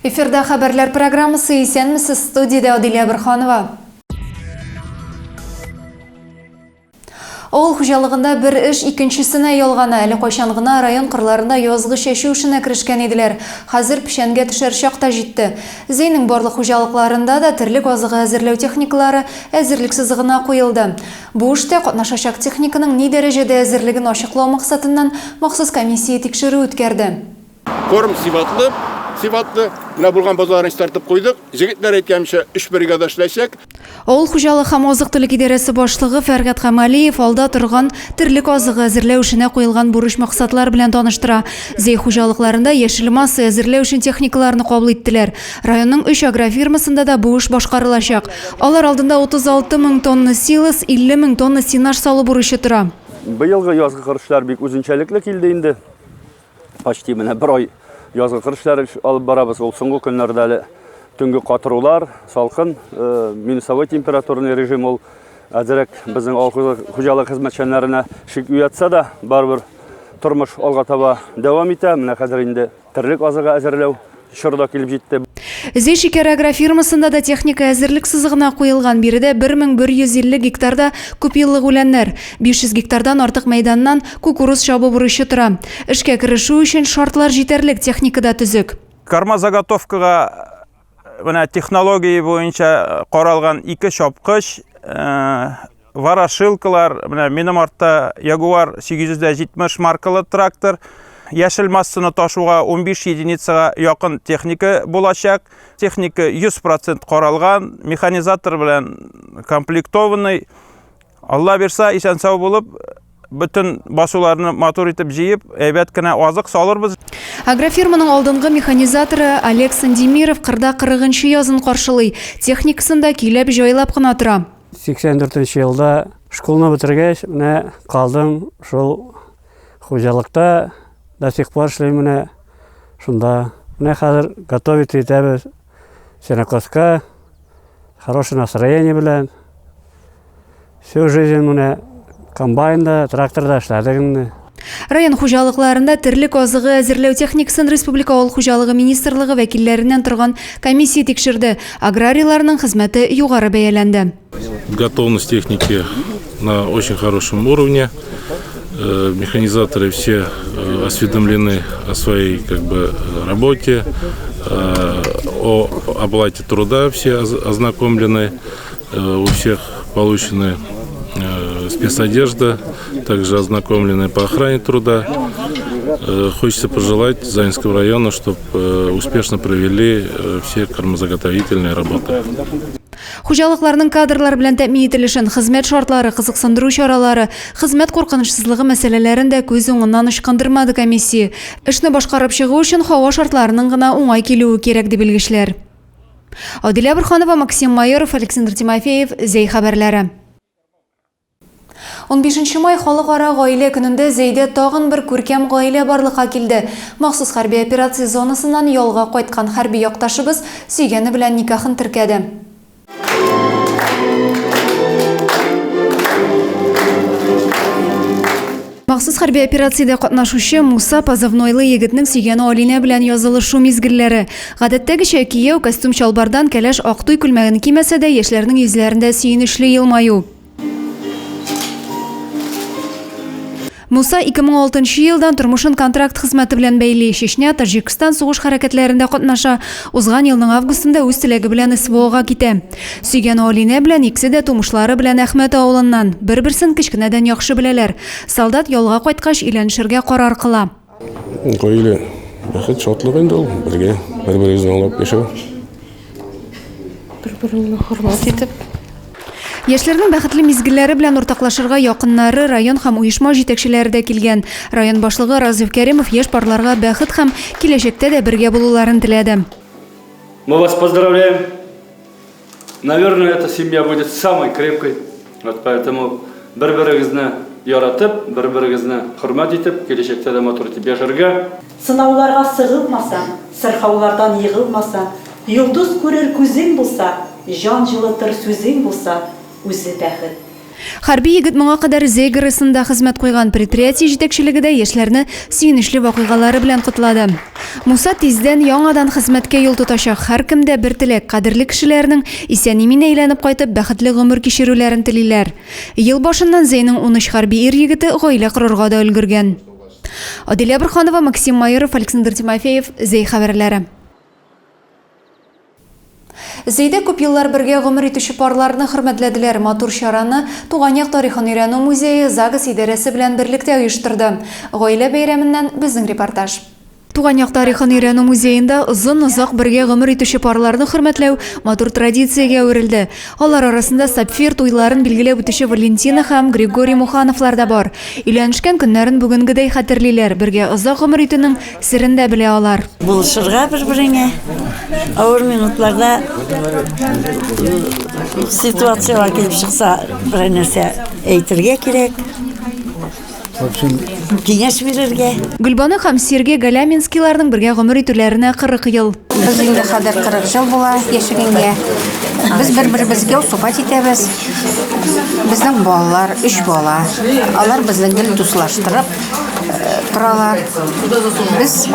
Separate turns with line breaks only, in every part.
Эфирда хабарлар программасы исәнмесез, студияда Адилия Бирханова. Авыл хуҗалыгында бер эш икенчесенә ялганы. Әле кайчан гына район кырларында язгы чәчү эшенә керешкән иделәр. Хәзер пешәнгә төшәр чак та җитте. Зәйнең барлык хуҗалыкларында да терлек азыгы әзерләү техникалары әзерлек сызыгына куелды. Бу эштә катнашачак техниканың ни дәрәҗәдә әзерлеген ачыклау максатыннан махсус комиссия тикшерү үткәрде.
Корм сыйфатлы, менә булган базарын тартып куйдык. Җегетләр әйткәнчә 3 бригада эшләячәк.
Авыл хуҗалыгы һәм азык-төлек идарәсе башлыгы Фәргать Камалиев алда торган терлек азыгы әзерләү эшенә куелган бурыч максатлар белән таныштыра. Зәй хуҗалыкларында яшел масса әзерләү өчен техникаларны кабул иттеләр. Районның 3 агрофирмасында да бу эш башкарылачак. Алар алдында 36 мең тонна силос, 50 мең тонна синаж салу бурычы тора.
Быелгы язгы кырышлар бик үзенчәлекле килде инде. Почти менә бер ай язгы кырышлар алып барабыз. Ул соңгы көннәрдә әле төнге катырулар, салкын, минусовой температурный режим ул әзерәк безнең авыл хуҗалык хезмәтчәннәренә шик уятса да, барбер тормыш алга таба дәвам итә. Менә хәзер инде терлек азыгы әзерләү чорда килеп җитте.
Зәй шикәр агрофирмасында да техника әзерлек сызыгына куелган. Биредә 1150 гектарда күпьеллык үләннәр, 500 гектардан артык мәйданнан кукуруз чабу бурычы тора. Эшкә керешү өчен шартлар җитәрлек, техникада түзек.
Корма заготовкага менә технология буенча каралган 2 чапкыч, ворошилкалар, менә минем артта Jaguar 870 маркалы трактор. Яшел массаны ташуга 15 единицага якын техника булачак. Техника 100% каралган, механизатор белән комплектованный. Алла бирса, исән-сау булып, бүтән басуларны мотор итеп җыеп, әйбәт кенә азык салырбыз.
Агрофирманың алдынгы механизаторы Олег Сандемиров кырда 40-нчы язын каршылый. Техникасында килеп җайлап кына тора.
84 елда школны бетергәч, менә калдым шул хуҗалыкта. До сих пор эшләйм менә шунда. Менә хәзер готовить итәбез. Сенокоска, хорошее настроение белән. Всю жизнь менә комбайнда, тракторда эшләдек.
Район хуҗалыкларында терлек азыгы әзерләү техникасын Республика Авыл хуҗалыгы министрлыгы вәкилләреннән торган комиссия тикшерде. Аграрийларның хезмәте югары бәяләнде.
Готовность техники на очень хорошем уровне. Механизаторы все осведомлены о своей работе, о оплате труда все ознакомлены, у всех получены спецодежда, также ознакомлены по охране труда. Хочется пожелать Заинскому району, чтобы успешно провели все кормозаготовительные работы.
Хуҗалыкларның кадрлар белән тәэмин ителешен, хезмәт шартлары, кызыксындыру чаралары, хезмәт куркынычсызлыгы мәсьәләләрен дә күз уңыннан ычкындырмады комиссия. Эшне башкарып чыгу өчен һава шартларының гына уңай килүе кирәк дип белгечләр. Адилия Бирханова, Максим Майоров, Александр Тимофеев, Зәй хәбәрләре. 15 май халыкара гаилә көнендә Зәйдә тагын бер күркәм гаилә барлыкка килде. Махсус хәрби операция зонасыннан ялга кайткан хәрби якташыбыз сөйгәне белән никахын теркәде. Махсус хәрби операциядә катнашучы Муса позывнойлы егетнең сөйгәне Алинә белән язылышу мизгелләре. Гадәттәгечә кияү костюм чалбардан кәләш актуй күлмәген кимәсә дә яшьләрнең йөзләрендә сөенечле елмаю. Муса 2006 елдан тормышын контракт хезмәте белән бәйли. Чечня, Таҗикстан сугыш хәрәкәтләрендә катнаша. Узган елның августында үз теләге белән СВОга китә. Сөйгәне Алинә белән икесе дә тумышлары белән Әхмәт авылыннан. Бер-берсен кечкенәдән яхшы беләләр. Солдат ялга кайткач өйләнешергә карар кыла.
Гаилә бәхет, шатлык инде ул. Бергә бер-беребезне аңлап яшәү.
Бер-береңне хөрмәт итеп.
Яшьләрнең бәхетле мизгелләре белән уртаклашырга якыннары, район һәм оешма җитәкчеләре дә килгән. Район башлыгы Разиф Кәримов яшь парларга бәхет һәм киләчәктә дә бергә булуларын теләде.
Мы вас поздравляем. Наверное, эта семья будет самой крепкой. Вот поэтому бер-берегезне яратып, бер-берегезне хөрмәт итеп, киләчәктә дә матур итеп яшәргә.
Сынауларга сыгылмаса, сырхаулардан егылмаса, йолдыз күрер күзең булса, җан җылытыр сүзең булса, үзе бәхет.
Харби егет моңа кадәр Зейгырысында хезмәт куйган предприятие җитәкчелегендә яшьләрне сөенечле вакыйгалары белән котлады. Муса тиздән яңадан хезмәткә юл тотачак. Һәркемдә бер теләк, кадерле кешеләрнең исән-имин әйләнеп кайтып бәхетле гомер кичерүләрен телиләр. Ел башыннан Зейнең 13 хәрби ир егете гаилә корырга да өлгергән. Адилә Бурханова, Максим Майоров, Александр Тимофеев, Зей хәбәрләре. Зейдә күп еллар бергә гомер итүче парларны хөрмәтләделәр. Матур чараны Туган як тарихын өйрәнү музее ЗАГС идарәсе белән берлектә оештырды. Гаилә бәйрәменнән безнең репортаж. Туган як тарихын өйрәнү музеенда озын-озак бергә гомер итүче парларны хөрмәтләү матур традициягә әверелде. Алар арасында сапфир туйларын билгеләп үтүче Валентина һәм Григорий Мухановлар да бар. Өйләнешкән көннәрен бүгенгедәй хәтерлиләр. Бергә озак гомер итүнең сирен дә белә алар.
Булышырга бер-береңә, авыр минутларда ситуациялар килеп чыкса, бер нәрсә әйтергә кирәк. Киңәш бирергә.
Гөлбану һәм Сергей Галяминскийларның бергә гомер итүләренә 40 ел.
Без инде хәзер 40 ел була яшәгәнгә. Без бер-беребезгә усупат итәбез. Безнең балалар 3 бала. Алар безне гел дуслаштырып торалар. Без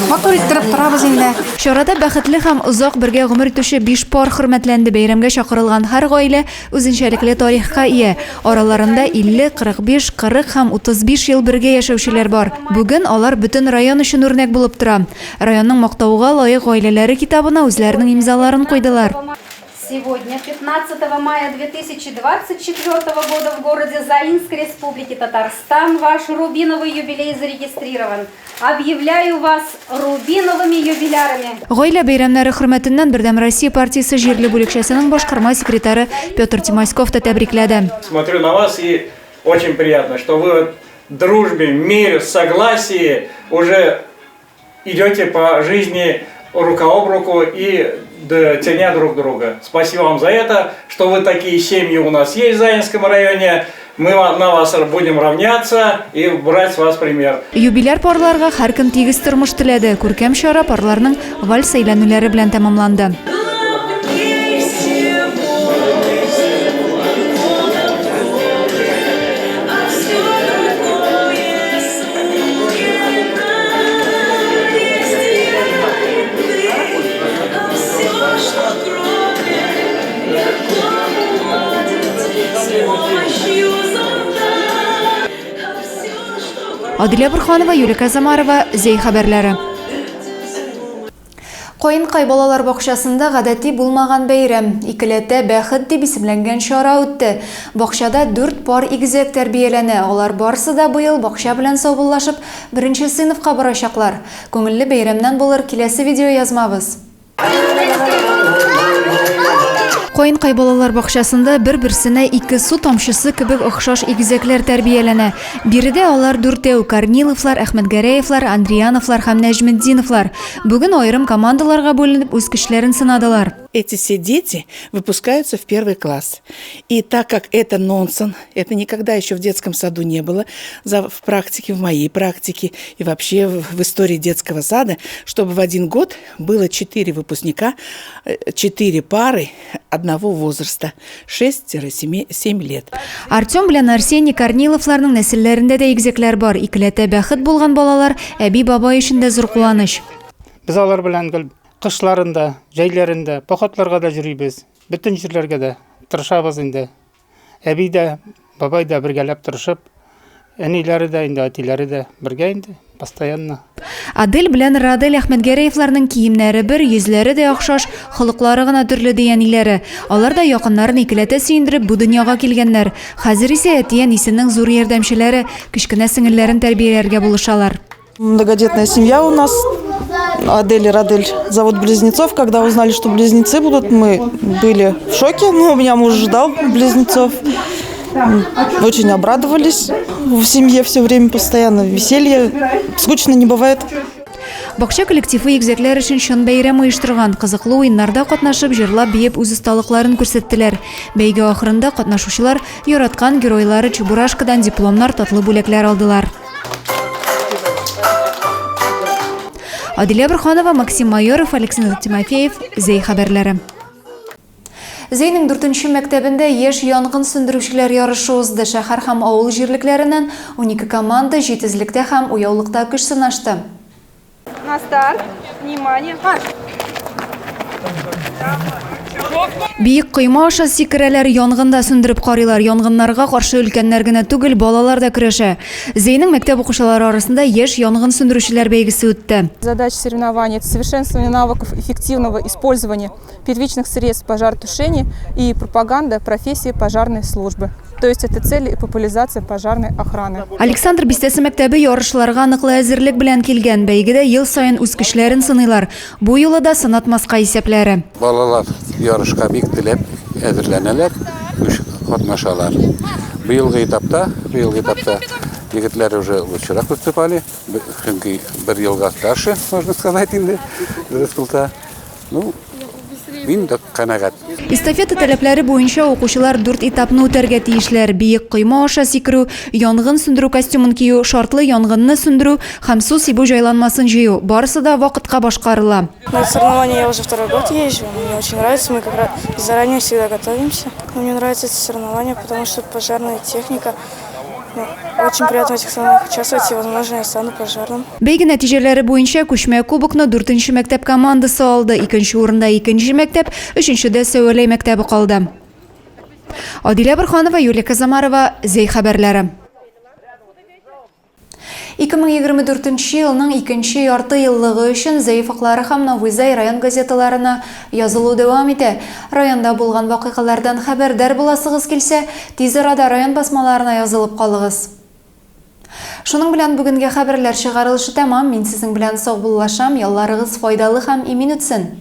матур иттереп торабыз инде.
Чарада бәхетле һәм озак бергә гомер итүче 5 пар хөрмәтләнде. Бәйрәмгә чакырылган һәр гаилә үзенчәлекле тарихка ия. Араларында 50, 45, 40 һәм 35 ел бергә яшәүчеләр бар. Бүген алар бөтен район өчен үрнәк булып тора. Районның мактауга лаек гаиләләре китабына үзләренең имзаларын куйдылар.
Сегодня, 15 мая 2024 года в городе Заинской Республики Татарстан ваш рубиновый юбилей зарегистрирован. Объявляю вас рубиновыми юбилярами.
Гаилә бәйрәмнәре хөрмәтеннән Бердәм Россия партиясе җирле бүлекчәсенең башкарма секретаре Петр Тимоськов та тәбрикләде.
Смотрю на вас и очень приятно, что вы в дружбе, мире, согласии уже идете по жизни рука об руку и ценя друг друга. Спасибо вам за это, что вы такие семьи у нас есть в Заинском районе. Мы на вас будем равняться и брать с вас пример.
Юбиляр парларга һәркем тигез тормыш теләде. Күркәм чара парларның вальс әйләнүләре белән тәмамланды. Адилә Бурханова, Юлия Казамарова, Зей хәбәрләре. Кайынкай балалар бакчасында гадәти булмаган бәйрәм. Икеләтә бәхет дип исемләнгән чара үтте. Бакчада 4 пар игезәк тәрбияләнә. Алар барысы да быел бакча белән саубуллашып, 1-нче сыйныфка барачаклар. Күңелле бәйрәмнән булыр киләсе видео язмабыз. Кайынкай балалар бакчасында бер-берсенә 2 су тамчысы кебек охшаш игезәкләр тәрбияләнә. Биредә алар 4 Корниловлар, Әхмәтгәрәевлар, Андриановлар һәм Нәҗметдиновлар. Бүген аерым командаларга бүленеп үз көчләрен сынадылар.
Эти все дети выпускаются в 1 класс. И так как это нонсенс, это никогда еще в детском саду не было, в практике, в моей практике и вообще в истории детского сада, чтобы в 1 год было 4 выпускника, 4 пары одного возраста, 6-7 лет.
Артем белән Арсений Корниловларның нәселләрендә дә игезәкләр бар. Икеләтә бәхет булган балалар әби-бабай өчен дә зур куаныч.
Без алар белән гел кышларында, җәйләрендә, похотларга да йөрибез. Бөтен җирләргә дә тырышабыз инде. Әби дә, бабай да бергәләп тырышып, әниләре дә инде, әтиләре дә бергә инде, постоянно.
Адель белән Радель Әхмәтгәрәевларның киемнәре бер, йөзләре дә охшаш, холыклары гына төрле дигәниләре. Алар да якыннарын икеләтә сөендереп бу дөньяга килгәннәр. Хәзер исә әтиән исенең зур ярдәмчеләре кечкенә сеңелләрен тәрбияләргә булышалар.
Многодетная семья у нас. Адель и Радель зовут близнецов. Когда узнали, что близнецы будут, мы были в шоке. Но у меня муж ждал близнецов. Очень обрадовались. В семье все время постоянно веселье. Скучно не бывает.
Бакча коллективы игезәкләр өчен чын бәйрәм оештырган. Кызыклы уеннарда катнашып, җырлап, биеп үз осталыкларын күрсәттеләр. Бәйге ахырында катнашучылар яраткан геройлары Чебурашкадан дипломнар, татлы бүләкләр алдылар. Адилә Бурханова, Максим Майоров, Александр Тимофеев, Зей хәбәрләре. Зейнең 4-нче мәктәбендә яшь янгын сөндерүчеләр ярышы узды. Шәһәр һәм авыл җирлекләреннән 12 команда җитезлектә һәм уяулыкта көч сынашты.
На старт. Внимание.
Биек койма аша сикерәләр янгында сөндереп карыйлар. Янгыннарга каршы өлкәннәр генә түгел, балалар да көрәшә. Зейнең мәктәп укучылары арасында яшь янгын сөндерүчеләр бәйгесе үтте.
Задача соревнований – это совершенствование навыков эффективного использования первичных средств пожаротушения и пропаганда профессии пожарной службы. То есть это цель и популяризация пожарной охраны.
Александр Бистәсе мәктәбе ярышларга ныклы әзерлек белән килгән. Бәйгедә ел сайын үз көчләрен сыйлар. Бу юлы да сынатмаска исәпләре.
Балалар ярышка бик теләп әзерләнәләр, катнашалар. Быелгы этапта егетләр уже лучшерак выступали, чөнки бер елга старше, можно сказать, инде результат. Ну, мин дә канәгать.
Эстафета таләпләре буенча укучылар 4 этапны үтәргә тиешләр. Биек койма аша сикерү, янгын сөндерү костюмын кию, шартлы янгынны сөндерү һәм су сибу җайланмасын җыю. Барысы да вакытка башкарыла.
На соревнования я уже второй год езжу. Мне очень нравится. Мы как раз заранее всегда готовимся. Мне нравятся эти соревнования, потому что пожарная техника. Очень приятно в этих соревнованиях участвовать, и, возможно, я стану пожарным.
Бәйге нәтиҗәләре буенча күчмә кубокны 4-нче мәктәп командасы алды, 2-нче урында 2-нче мәктәп, 3-нчедә Сәүәләй мәктәбе калды. Адилә Борханова, Юлия Казамарова, Зей хәбәрләре. 2024 елның 2-нче ярты еллыгы өчен Зәйфаклары һәм Новый район газеталарына язылу дәвам итә. Районда булган вакыйгалардан хәбәрдар буласыгыз килсә, тиз арада район басмаларына язылып калыгыз. Шуның белән бүгенге хәбәрләр чыгарылышы тәмам. Мин сезнең белән сау булышам. Ялларыгыз файдалы һәм имин үтсен.